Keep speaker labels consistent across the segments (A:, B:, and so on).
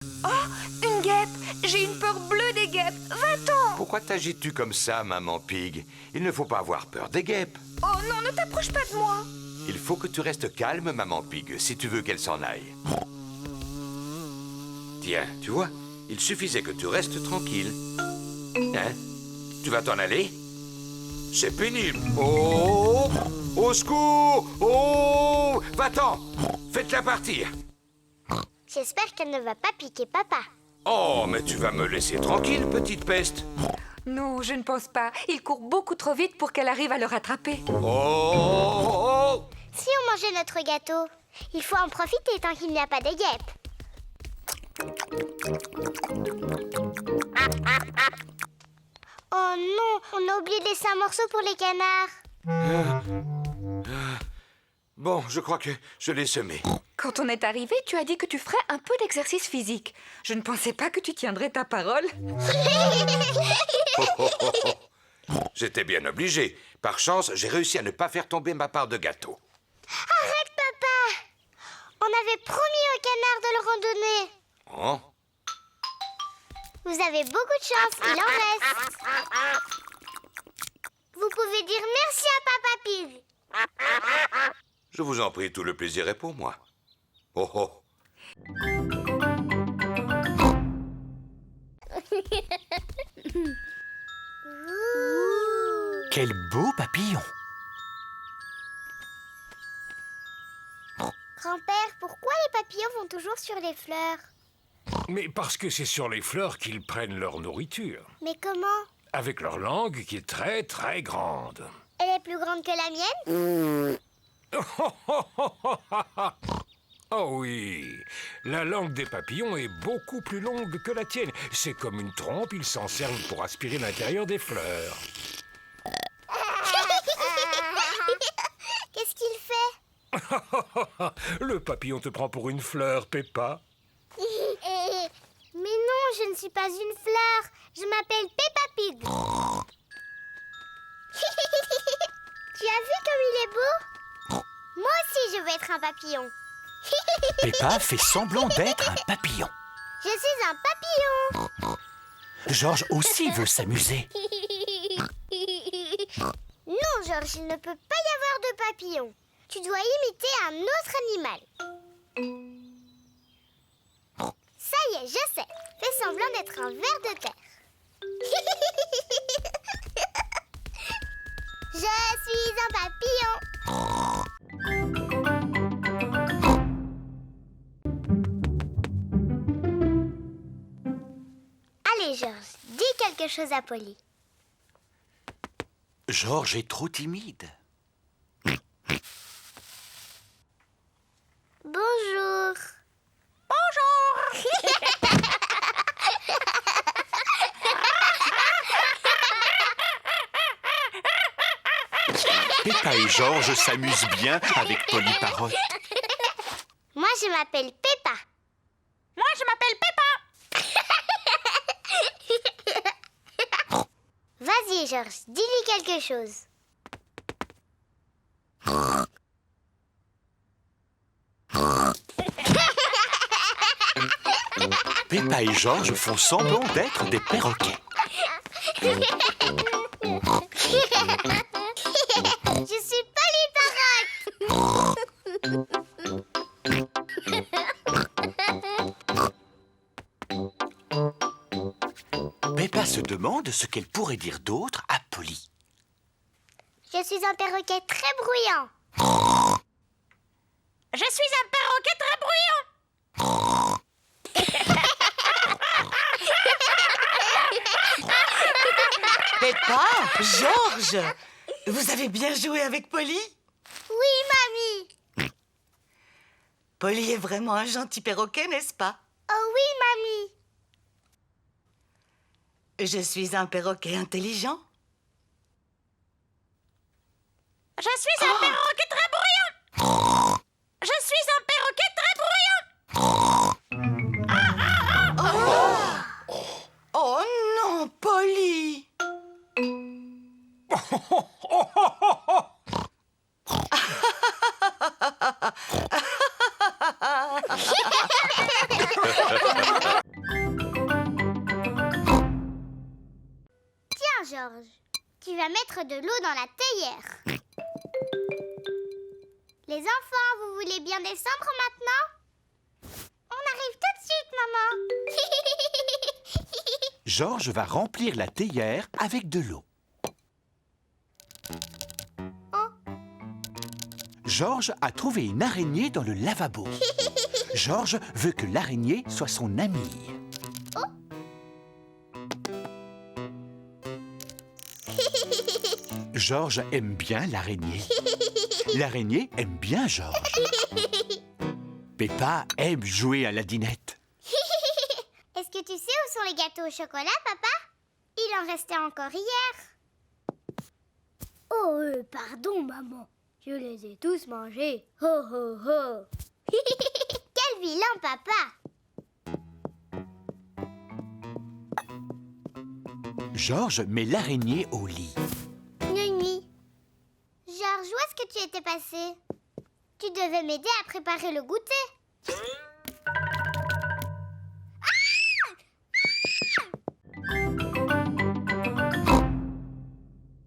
A: Oh, une guêpe! J'ai une peur bleue des guêpes! Va-t'en!
B: Pourquoi t'agites-tu comme ça, maman Pig? Il ne faut pas avoir peur des guêpes.
A: Oh non, ne t'approche pas de moi!
B: Il faut que tu restes calme, maman Pig, si tu veux qu'elle s'en aille. Tiens, tu vois, il suffisait que tu restes tranquille. Hein? Tu vas t'en aller? C'est pénible. Oh! Au secours! Oh! Va-t'en! Faites-la partir!
C: J'espère qu'elle ne va pas piquer papa.
B: Oh, mais tu vas me laisser tranquille, petite peste.
A: Non, je ne pense pas. Il court beaucoup trop vite pour qu'elle arrive à le rattraper.
B: Oh!
C: Si on mangeait notre gâteau, il faut en profiter tant qu'il n'y a pas de guêpes. Oh non, on a oublié de laisser un morceau pour les canards.
B: Bon, je crois que je l'ai semé.
A: Quand on est arrivé, tu as dit que tu ferais un peu d'exercice physique. Je ne pensais pas que tu tiendrais ta parole.
B: J'étais bien obligé. Par chance, j'ai réussi à ne pas faire tomber ma part de gâteau.
C: Arrête, papa! On avait promis aux canards de le randonner.
B: Oh?
C: Vous avez beaucoup de chance, il en reste. Vous pouvez dire merci à Papa Pig.
B: Je vous en prie, tout le plaisir est pour moi. Oh oh!
D: Quel beau papillon!
C: Grand-père, pourquoi les papillons vont toujours sur les fleurs?
E: Mais parce que c'est sur les fleurs qu'ils prennent leur nourriture.
C: Mais comment?
E: Avec leur langue qui est très très grande.
C: Elle est plus grande que la mienne?
E: Oh oui, la langue des papillons est beaucoup plus longue que la tienne. C'est comme une trompe, ils s'en servent pour aspirer l'intérieur des fleurs.
C: Qu'est-ce qu'il fait?
E: Le papillon te prend pour une fleur, Peppa.
C: Mais non, je ne suis pas une fleur. Je m'appelle Peppa Pig. Tu as vu comme il est beau? Moi aussi, je veux être un papillon.
D: Peppa fait semblant d'être un papillon.
C: Je suis un papillon.
D: Georges aussi veut s'amuser.
C: Non, Georges, il ne peut pas y avoir de papillon. Tu dois imiter un autre animal. Ça y est, je sais. Fais semblant d'être un ver de terre. Je suis un papillon. Allez, Georges, dis quelque chose à Polly.
D: Georges est trop timide.
C: Bonjour.
D: Peppa et Georges s'amusent bien avec Polly Parrot.
C: Moi, je m'appelle Peppa.
A: Moi, je m'appelle Peppa.
C: Vas-y, Georges, dis-lui quelque chose.
D: Peppa et Georges font semblant d'être des perroquets.
C: Je suis Polly Parrot.
D: Peppa se demande ce qu'elle pourrait dire d'autre à Polly.
C: Je suis un perroquet très bruyant.
A: Je suis un perroquet très bruyant.
F: Peppa, Georges, vous avez bien joué avec Polly?
C: Oui, mamie.
F: Polly est vraiment un gentil perroquet, n'est-ce pas?
C: Oh oui, mamie.
F: Je suis un perroquet intelligent.
A: Je suis un perroquet très bruyant. Je suis un perroquet très bruyant.
F: Oh non, Polly!
C: Georges. Tu vas mettre de l'eau dans la théière. Les enfants, vous voulez bien descendre maintenant? On arrive tout de suite, maman.
D: Georges va remplir la théière avec de l'eau. Georges a trouvé une araignée dans le lavabo. Georges veut que l'araignée soit son amie. Georges aime bien l'araignée. L'araignée aime bien Georges. Peppa aime jouer à la dinette.
C: Est-ce que tu sais où sont les gâteaux au chocolat, papa? Il en restait encore hier.
G: Oh, pardon, maman. Je les ai tous mangés. Ho, ho, ho.
C: Quel vilain papa!
D: Georges met l'araignée au lit.
C: Nuit. Georges, où est-ce que tu étais passé? Tu devais m'aider à préparer le goûter.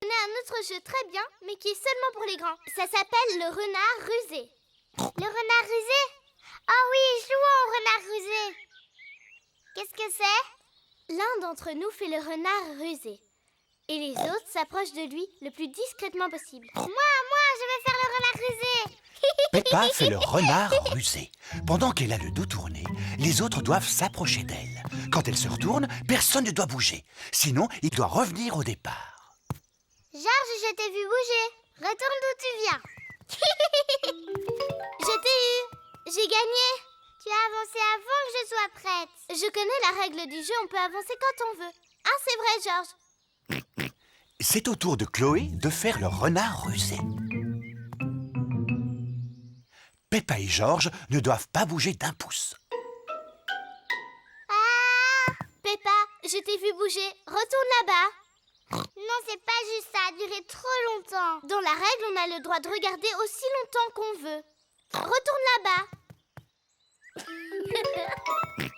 G: On a un autre jeu très bien, mais qui est seulement pour les grands. Ça s'appelle le renard rusé.
C: Le renard rusé? Oh oui, jouons au renard rusé. Qu'est-ce que c'est?
G: L'un d'entre nous fait le renard rusé. Et les autres s'approchent de lui le plus discrètement possible.
C: Moi, je vais faire le renard rusé.
D: Peppa fait le renard rusé. Pendant qu'elle a le dos tourné, les autres doivent s'approcher d'elle. Quand elle se retourne, personne ne doit bouger. Sinon, il doit revenir au départ.
C: Georges, je t'ai vu bouger. Retourne d'où tu viens.
G: Je t'ai eu. J'ai gagné.
C: Tu as avancé avant que je sois prête.
G: Je connais la règle du jeu, on peut avancer quand on veut. Ah, c'est vrai, Georges.
D: C'est au tour de Chloé de faire le renard rusé. Peppa et Georges ne doivent pas bouger d'un pouce.
G: Peppa, je t'ai vu bouger. Retourne là-bas.
C: Non, c'est pas juste, ça a duré trop longtemps.
G: Dans la règle, on a le droit de regarder aussi longtemps qu'on veut. Retourne là-bas.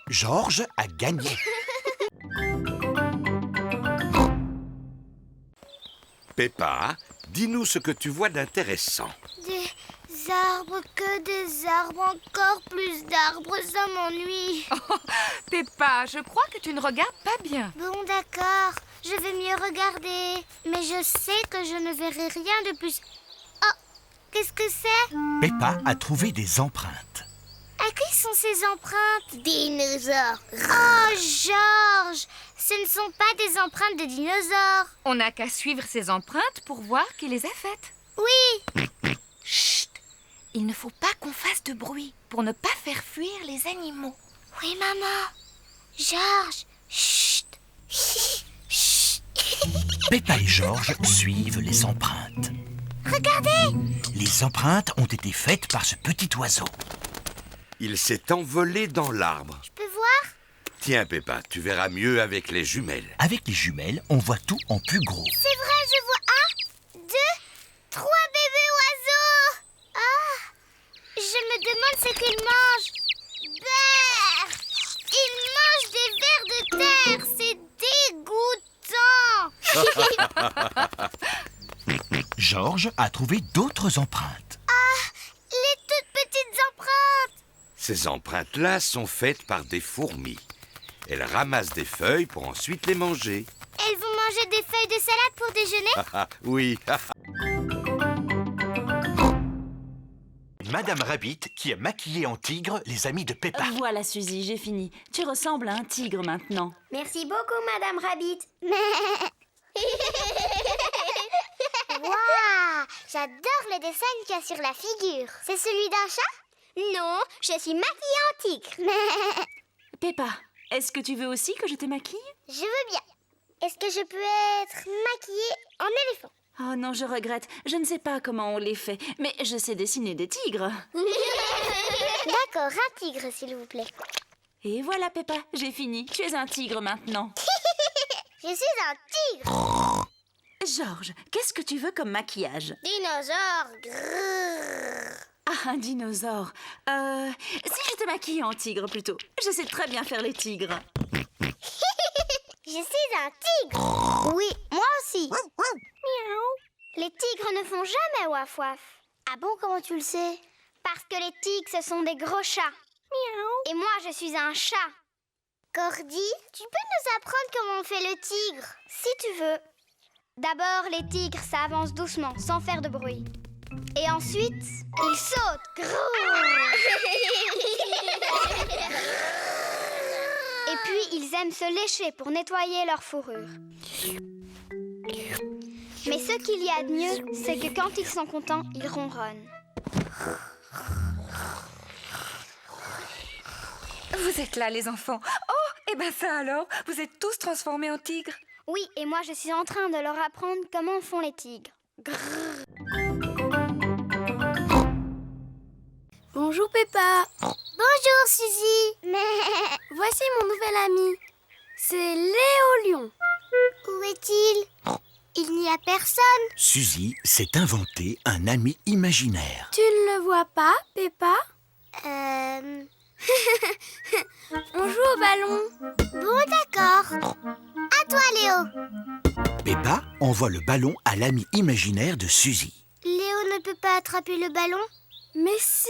D: Georges a gagné.
B: Peppa, dis-nous ce que tu vois d'intéressant.
C: Des arbres, que des arbres, encore plus d'arbres, ça m'ennuie.
A: Peppa, je crois que tu ne regardes pas bien.
C: Bon, d'accord, je vais mieux regarder. Mais je sais que je ne verrai rien de plus. Oh, qu'est-ce que c'est?
D: Peppa a trouvé des empreintes.
C: À qui sont ces empreintes?
G: Dinosaure.
C: Oh, Georges, ce ne sont pas des empreintes de dinosaures.
A: On n'a qu'à suivre ces empreintes pour voir qui les a faites.
C: Oui,
A: Chut! Il ne faut pas qu'on fasse de bruit pour ne pas faire fuir les animaux.
C: oui, maman. Georges, chut. Chut.
D: Peppa et Georges suivent les empreintes.
C: Regardez,
D: Les empreintes ont été faites par ce petit oiseau.
B: Il s'est envolé dans l'arbre.
C: je peux voir?
B: Tiens, Peppa, tu verras mieux avec les jumelles.
D: Avec les jumelles, on voit tout en plus gros.
C: C'est vrai, je vois 1, 2, 3 bébés oiseaux. Ah, je me demande ce qu'ils mangent. Brrr, ils mangent des vers de terre, c'est dégoûtant.
D: Georges a trouvé d'autres empreintes.
C: Les toutes petites empreintes.
B: Ces empreintes-là sont faites par des fourmis. Elles ramassent des feuilles pour ensuite les manger.
C: Elles vont manger des feuilles de salade pour déjeuner.
B: Ah, oui.
D: Madame Rabbit, qui a maquillé en tigre les amis de Peppa.
H: Voilà, Suzy, j'ai fini. Tu ressembles à un tigre maintenant.
G: Merci beaucoup, Madame Rabbit.
C: Waouh, j'adore le dessin qu'il y a sur la figure. C'est celui d'un chat?
G: Non, je suis maquillée en tigre.
H: Peppa, est-ce que tu veux aussi que je te maquille?
C: Je veux bien. Est-ce que je peux être maquillée en éléphant?
H: Oh non, je regrette. Je ne sais pas comment on les fait, mais je sais dessiner des tigres.
C: D'accord, un tigre, s'il vous plaît.
H: Et voilà, Peppa, j'ai fini. Tu es un tigre maintenant.
C: Je suis un tigre.
H: Georges, qu'est-ce que tu veux comme maquillage?
C: Dinosaure. Grrr.
H: Ah, un dinosaure. Si je te maquille en tigre plutôt. Je sais très bien faire les tigres.
C: Je Je suis un tigre. Oui, moi aussi. Miaou.
G: Les tigres ne font jamais waf waf.
C: Ah bon, comment tu le sais?
G: Parce que les tigres, ce sont des gros chats.
C: Miaou.
G: Et moi, je suis un chat.
C: Cordy, tu peux nous apprendre comment on fait le tigre?
G: Si tu veux. D'abord, les tigres, ça avance doucement, sans faire de bruit. Et ensuite, ils sautent. Et puis, ils aiment se lécher pour nettoyer leur fourrure. Mais ce qu'il y a de mieux, c'est que quand ils sont contents, ils ronronnent.
I: Vous êtes là, les enfants. Oh, et ben ça alors, vous êtes tous transformés en tigres.
G: Oui, et moi, je suis en train de leur apprendre comment font les tigres.
J: Bonjour Peppa.
C: Bonjour Suzy. Mais
J: Voici mon nouvel ami. C'est Léo Lion.
C: où est-il? Il n'y a personne.
D: Suzy s'est inventé un ami imaginaire.
J: Tu ne le vois pas, Peppa? On joue au ballon.
C: Bon, d'accord. À toi, Léo.
D: Peppa envoie le ballon à l'ami imaginaire de Suzy.
C: Léo ne peut pas attraper le ballon?
J: Mais si,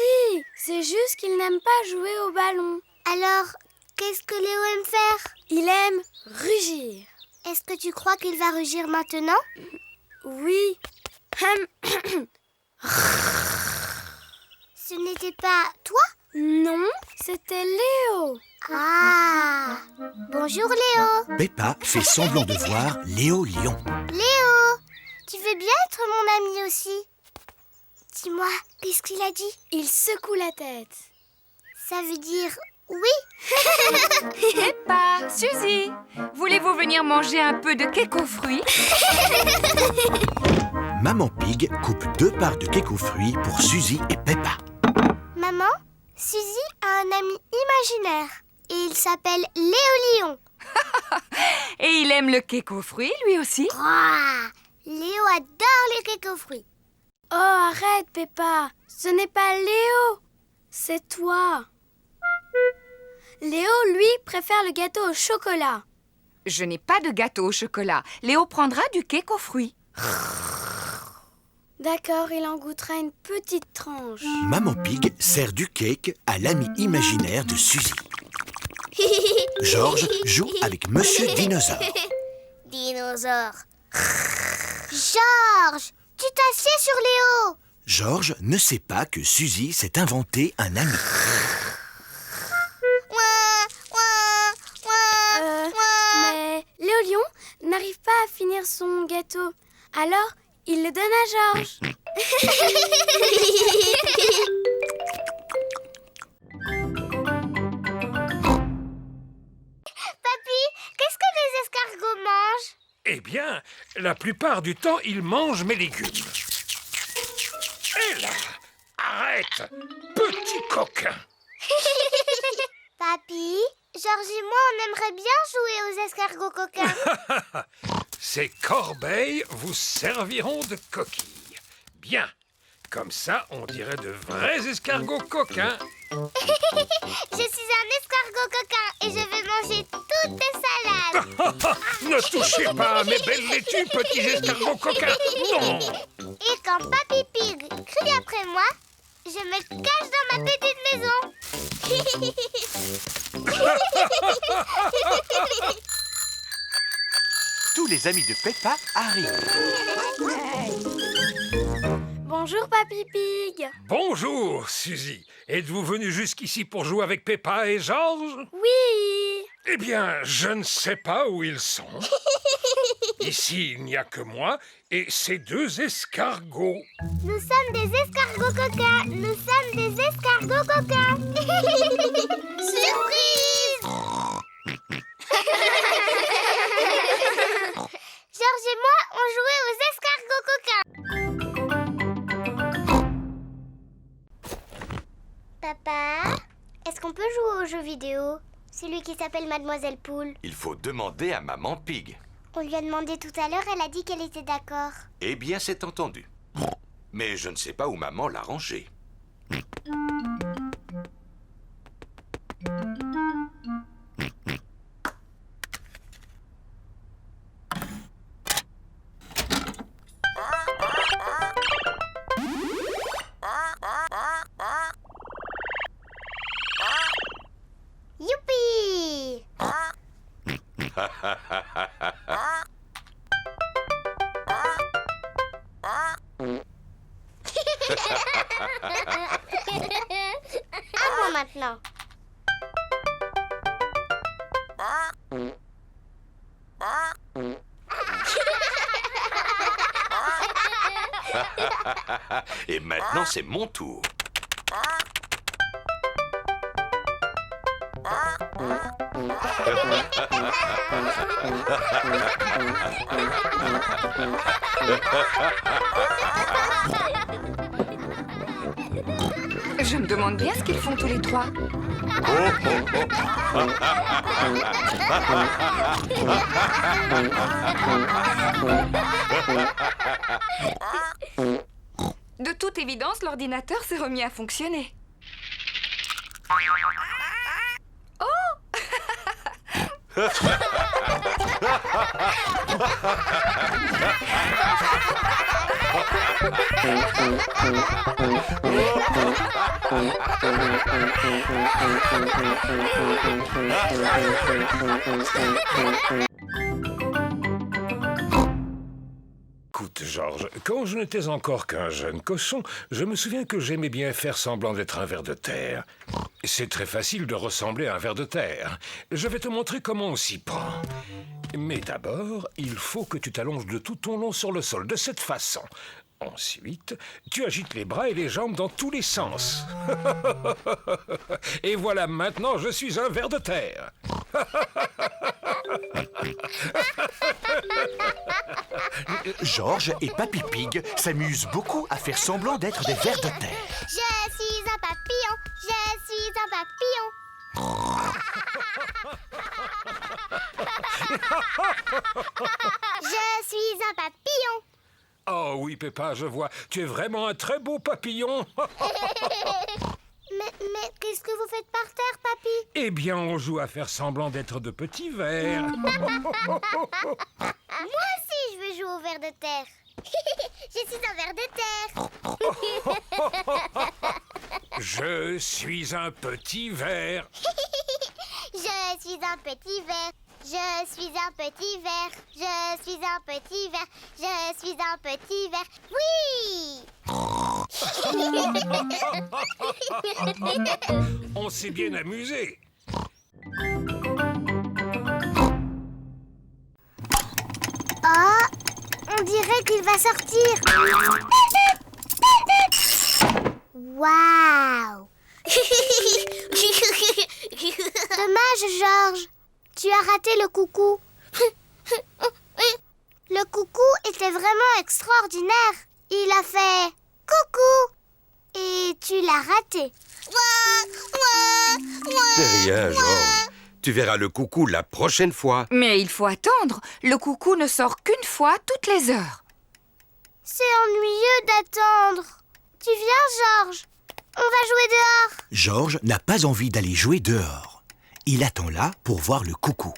J: c'est juste qu'il n'aime pas jouer au ballon.
C: Alors, qu'est-ce que Léo aime faire?
J: Il aime rugir.
C: Est-ce que tu crois qu'il va rugir maintenant?
J: Oui.
C: Ce n'était pas toi?
J: Non, c'était Léo.
C: Ah! Bonjour Léo.
D: Peppa fait semblant de voir Léo Lion.
C: Léo, tu veux bien être mon ami aussi? Dis-moi, qu'est-ce qu'il a dit?
J: Il secoue la tête.
C: Ça veut dire oui?
I: Peppa, Suzy, voulez-vous venir manger un peu de cake aux fruits?
D: Maman Pig coupe 2 parts de cake aux fruits pour Suzy et Peppa.
C: Maman, Suzy a un ami imaginaire et il s'appelle Léo Lion.
I: Et il aime le cake aux fruits, lui aussi?
C: Ouah, Léo adore les cakes aux fruits.
J: Oh, arrête, Peppa. Ce n'est pas Léo. C'est toi. Léo, lui, préfère le gâteau au chocolat.
I: Je n'ai pas de gâteau au chocolat. Léo prendra du cake aux fruits.
J: D'accord, il en goûtera une petite tranche.
D: Maman Pig sert du cake à l'ami imaginaire de Suzy. Georges joue avec Monsieur Dinosaure.
C: Dinosaure. Georges, tu t'assieds sur Léo.
D: Georges ne sait pas que Suzy s'est inventé un ami.
J: Mais Léo Lion n'arrive pas à finir son gâteau. Alors, il le donne à Georges.
C: Papy, qu'est-ce que les escargots mangent?
E: Eh bien, la plupart du temps, ils mangent mes légumes. Et là, arrête, petit coquin.
C: Papy, Georges et moi, on aimerait bien jouer aux escargots coquins.
E: Ces corbeilles vous serviront de coquilles. Bien, comme ça, on dirait de vrais escargots coquins.
C: Je suis un escargot coquin et je vais manger toutes tes salades.
E: Ne touchez pas à mes belles laitues, petits escargots coquins. Non.
C: Et quand Papy Pig crie après moi, je me cache dans ma petite maison.
D: Tous les amis de Peppa arrivent.
J: Bonjour, Papy Pig.
E: Bonjour, Suzy. Êtes-vous venu jusqu'ici pour jouer avec Peppa et Georges?
J: Oui.
E: Eh bien, je ne sais pas où ils sont. Ici, il n'y a que moi et ces 2 escargots.
C: Nous sommes des escargots coquins. Nous sommes des escargots coquins. Surprise! Georges et moi, on jouait aux escargots coquins. Papa, est-ce qu'on peut jouer au jeu vidéo? Celui qui s'appelle Mademoiselle Poule.
B: Il faut demander à Maman Pig.
C: On lui a demandé tout à l'heure, elle a dit qu'elle était d'accord.
B: Eh bien, c'est entendu. Mais je ne sais pas où Maman l'a rangé.
C: À moi maintenant.
B: Et maintenant, c'est mon tour.
I: Je me demande bien ce qu'ils font tous les trois. De toute évidence, l'ordinateur s'est remis à fonctionner.
E: Écoute, Georges, quand je n'étais encore qu'un jeune cochon, je me souviens que j'aimais bien faire semblant d'être un ver de terre. C'est très facile de ressembler à un ver de terre. Je vais te montrer comment on s'y prend. Mais d'abord, il faut que tu t'allonges de tout ton long sur le sol, de cette façon. Ensuite, tu agites les bras et les jambes dans tous les sens. Et voilà, maintenant, je suis un ver de terre.
D: Georges et Papy Pig s'amusent beaucoup à faire semblant d'être des vers de terre.
C: Je suis un papillon, je suis un papillon. Je suis un papillon.
E: Oh oui, Peppa, je vois. Tu es vraiment un très beau papillon.
C: Mais qu'est-ce que vous faites par terre, papy?
E: Eh bien, on joue à faire semblant d'être de petits vers.
C: Moi aussi, je veux jouer au ver de terre. Je suis un ver de terre.
E: Je suis un petit ver.
C: Je suis un petit ver. Je suis un petit ver. Je suis un petit ver. Je suis un petit ver. Oui!
E: On s'est bien amusé.
C: Oh, on dirait qu'il va sortir. Waouh! Dommage, Georges. Tu as raté le coucou. Le coucou était vraiment extraordinaire. Il a fait coucou et tu l'as raté.
B: C'est rien, Georges. Tu verras le coucou la prochaine fois.
I: Mais il faut attendre. Le coucou ne sort qu'une fois toutes les heures.
C: C'est ennuyeux d'attendre. Tu viens, Georges? On va jouer dehors.
D: Georges n'a pas envie d'aller jouer dehors. Il attend là pour voir le coucou.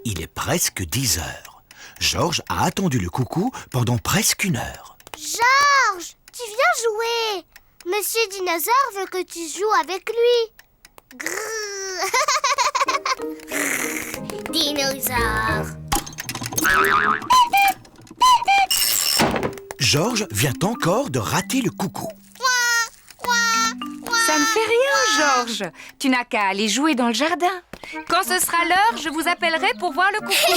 D: Il est presque 10 heures. Georges a attendu le coucou pendant presque 1 heure.
C: Georges, tu viens jouer. Monsieur Dinosaure veut que tu joues avec lui. Grrr. Dinosaure.
D: Georges vient encore de rater le coucou.
I: Ça ne fait rien, Georges. Tu n'as qu'à aller jouer dans le jardin. Quand ce sera l'heure, je vous appellerai pour voir le coucou.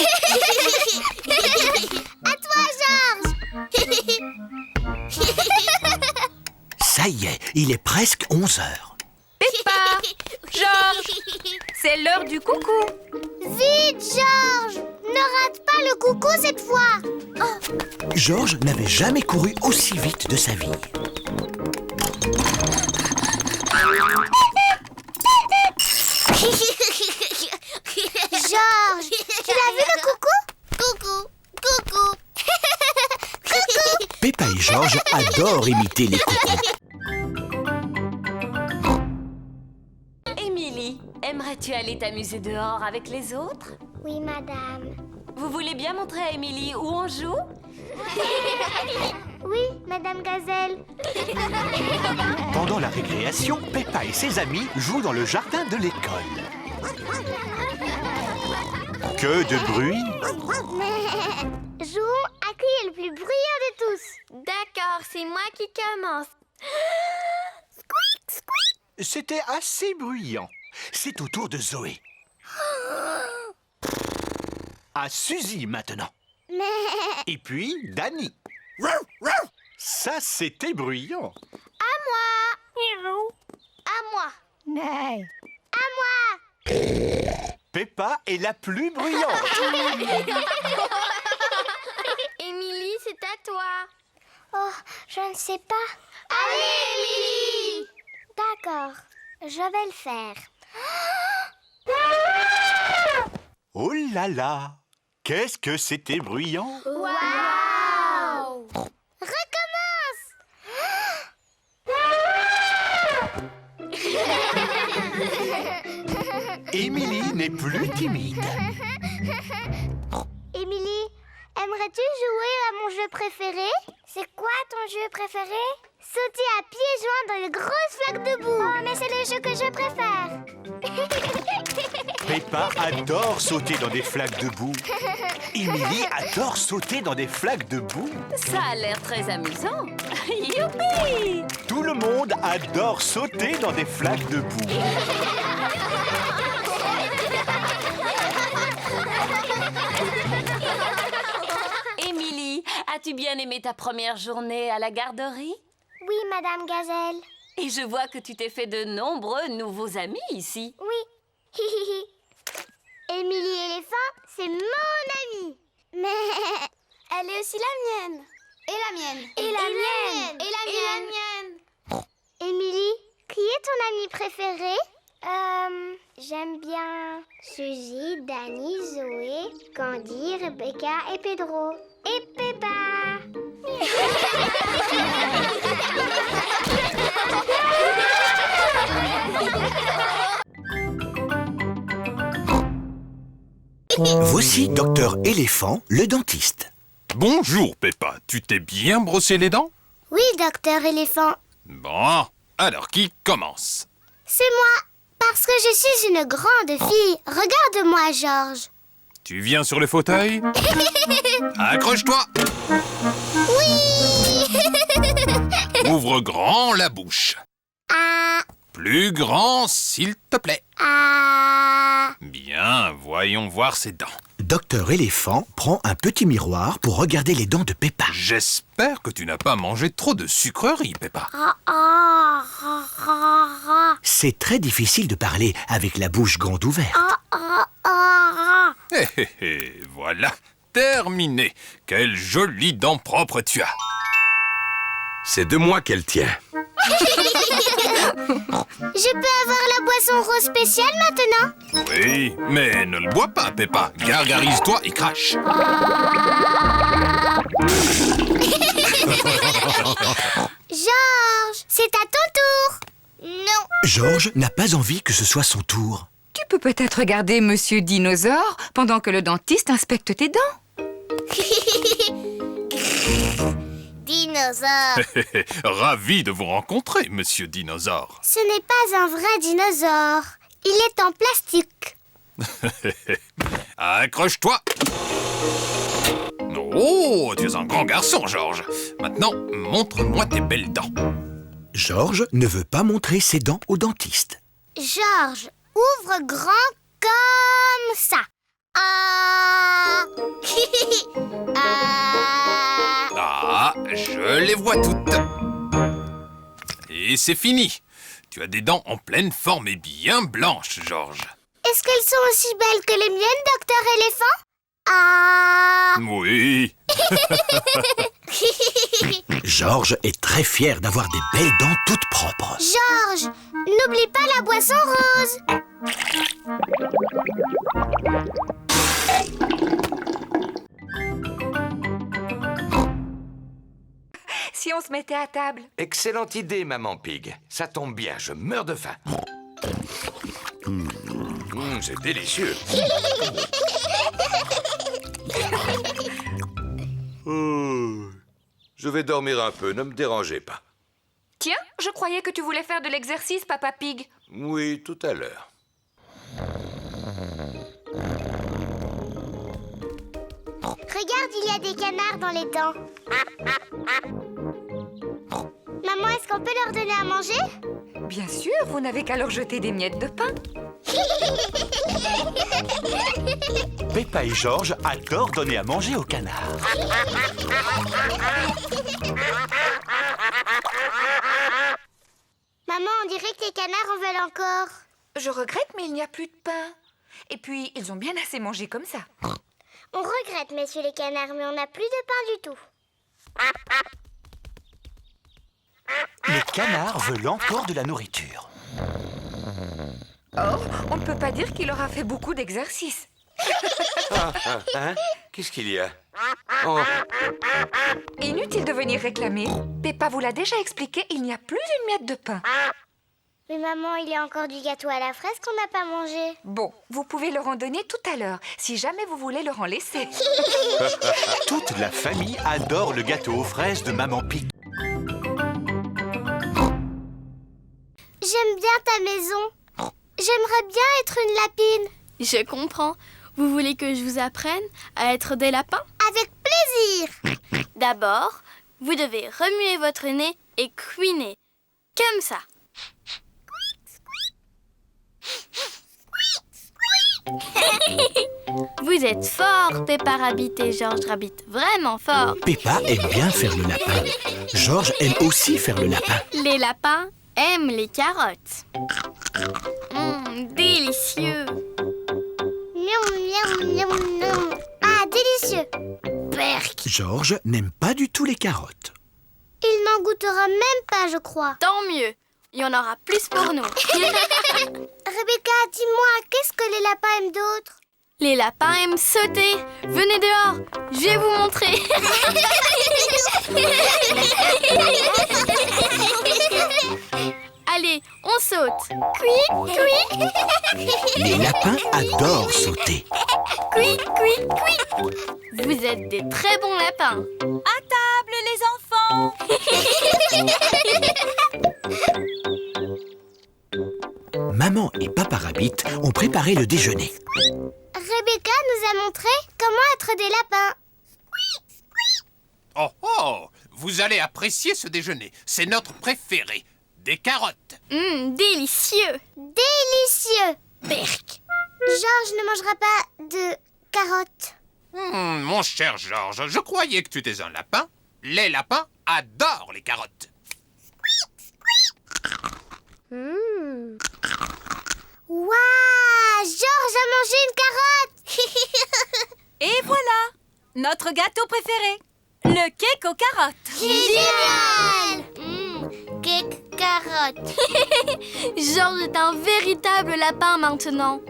C: À toi, Georges.
D: Ça y est, il est presque 11 heures.
I: Peppa, Georges, c'est l'heure du coucou.
C: Vite, Georges. Ne rate pas le coucou cette fois. Oh.
D: Georges n'avait jamais couru aussi vite de sa vie.
C: Georges, tu l'as vu le coucou? Coucou, coucou. Coucou.
D: Peppa et Georges adorent imiter les coucous.
K: Émilie, aimerais-tu aller t'amuser dehors avec les autres?
C: Oui, madame.
K: Vous voulez bien montrer à Émilie où on joue?
C: Oui, Madame Gazelle.
D: Pendant la récréation, Peppa et ses amis jouent dans le jardin de l'école. Que de bruit!
C: Jouons à qui est le plus bruyant de tous.
J: D'accord, c'est moi qui commence.
D: C'était assez bruyant. C'est au tour de Zoé. À Suzy maintenant. Et puis Dani. Ça, c'était bruyant.
C: À moi. À moi.
D: Peppa est la plus bruyante.
J: Émilie, c'est à toi.
C: Oh, je ne sais pas. Allez, Émilie! D'accord, je vais le faire.
D: Oh là là! Qu'est-ce que c'était bruyant!
C: Waouh! Recommence!
D: Émilie n'est plus timide.
C: Émilie, aimerais-tu jouer à mon jeu préféré? C'est quoi ton jeu préféré? Sauter à pieds joints dans les grosses flaques de boue. Oh, mais c'est le jeu que je préfère.
D: Peppa adore sauter dans des flaques de boue. Émilie adore sauter dans des flaques de boue.
K: Ça a l'air très amusant. Youpi!
D: Tout le monde adore sauter dans des flaques de boue.
K: Émilie, as-tu bien aimé ta première journée à la garderie?
C: Oui, Madame Gazelle.
K: Et je vois que tu t'es fait de nombreux nouveaux amis ici.
C: Oui. Émilie éléphant, c'est mon amie. Mais
J: Elle est aussi la mienne.
C: Et la mienne.
J: Et la mienne.
C: Et la mienne. Émilie, qui est ton amie préférée? J'aime bien Suzy, Dani, Zoé, Candy, Rebecca et Pedro. Et Peppa.
D: Voici Docteur Éléphant, le dentiste.
L: Bonjour, Peppa. Tu t'es bien brossé les dents?
C: Oui, Docteur Éléphant.
L: Bon, alors qui commence?
C: C'est moi, parce que je suis une grande fille. Regarde-moi, Georges.
L: Tu viens sur le fauteuil? Accroche-toi!
C: Oui.
L: Ouvre grand la bouche.
C: Ah,
L: Plus grand, s'il te plaît.
C: ah.
L: Bien, voyons voir ses dents.
D: Docteur Éléphant prend un petit miroir pour regarder les dents de Peppa.
L: J'espère que tu n'as pas mangé trop de sucreries, Peppa.
D: C'est très difficile de parler avec la bouche grande ouverte.
L: Voilà, terminé. Quelle jolie dent propre tu as.
B: C'est de moi qu'elle tient.
C: Je peux avoir la boisson rose spéciale maintenant?
L: Oui, mais ne le bois pas, Peppa. Gargarise-toi et crache.
C: Georges, c'est à ton tour. Non.
D: Georges n'a pas envie que ce soit son tour.
I: Tu peux peut-être regarder Monsieur Dinosaure pendant que le dentiste inspecte tes dents.
C: Dinosaure.
L: Ravi de vous rencontrer, Monsieur Dinosaure.
C: Ce n'est pas un vrai dinosaure. Il est en plastique.
L: Accroche-toi. Oh, tu es un grand garçon, Georges. Maintenant, montre-moi tes belles dents.
D: Georges ne veut pas montrer ses dents au dentiste.
C: Georges, ouvre grand comme ça. Ah. Ah.
L: Ah, je les vois toutes. Et c'est fini. Tu as des dents en pleine forme et bien blanches, Georges.
C: Est-ce qu'elles sont aussi belles que les miennes, Docteur Éléphant? Ah.
L: Oui.
D: Georges est très fier d'avoir des belles dents toutes propres.
C: Georges, n'oublie pas la boisson rose.
I: Si on se mettait à table.
B: Excellente idée, Maman Pig. Ça tombe bien, je meurs de faim. C'est délicieux. Je vais dormir un peu, ne me dérangez pas.
I: Tiens, je croyais que tu voulais faire de l'exercice, Papa Pig.
B: Oui, tout à l'heure.
C: Regarde, il y a des canards dans les dents. Maman, est-ce qu'on peut leur donner à manger?
I: Bien sûr, vous n'avez qu'à leur jeter des miettes de pain.
D: Peppa et Georges adorent donner à manger aux canards.
C: Maman, on dirait que les canards en veulent encore.
I: Je regrette, mais il n'y a plus de pain. Et puis, ils ont bien assez mangé comme ça.
C: On regrette, messieurs les canards, mais on n'a plus de pain du tout.
D: Les canards veulent encore de la nourriture.
I: Or, on ne peut pas dire qu'il aura fait beaucoup d'exercices.
B: Hein? Qu'est-ce qu'il y a? Oh,
I: Inutile de venir réclamer. Peppa vous l'a déjà expliqué, il n'y a plus une miette de pain.
C: Mais maman, il y a encore du gâteau à la fraise qu'on n'a pas mangé.
I: Bon, vous pouvez leur en donner tout à l'heure, si jamais vous voulez leur en laisser.
D: Toute la famille adore le gâteau aux fraises de Maman Pig.
C: J'aime bien ta maison. J'aimerais bien être une lapine.
J: Je comprends. Vous voulez que je vous apprenne à être des lapins?
C: Avec plaisir.
J: D'abord, vous devez remuer votre nez et couiner. Comme ça. Vous êtes forts, Peppa Rabbit et George Rabbit. Vraiment forts.
D: Peppa aime bien faire le lapin. Georges aime aussi faire le lapin.
J: Les lapins aiment les carottes. Délicieux.
C: Miam, miam, miam, miam. Ah, délicieux. Berk.
D: Georges n'aime pas du tout les carottes.
C: Il n'en goûtera même pas, je crois.
J: Tant mieux. Il y en aura plus pour nous.
C: Rebecca, dis-moi, qu'est-ce que les lapins aiment d'autre?
J: Les lapins aiment sauter. Venez dehors, je vais vous montrer. Allez, on saute. Cui, cui.
D: Les lapins adorent sauter.
J: Cui, cui, cui. Vous êtes des très bons lapins.
A: À table, les enfants!
D: Maman et Papa Rabbit ont préparé le déjeuner.
C: Rebecca nous a montré comment être des lapins.
L: Oh oh, vous allez apprécier ce déjeuner. C'est notre préféré. Des carottes.
J: Délicieux.
C: Délicieux. Berk. Georges ne mangera pas de carottes.
L: Mon cher Georges, je croyais que tu étais un lapin. Les lapins adorent les carottes.
C: Waouh, Georges a mangé une carotte.
A: Et voilà, notre gâteau préféré, le cake aux carottes.
C: Génial. Cake carotte.
J: Georges est un véritable lapin maintenant.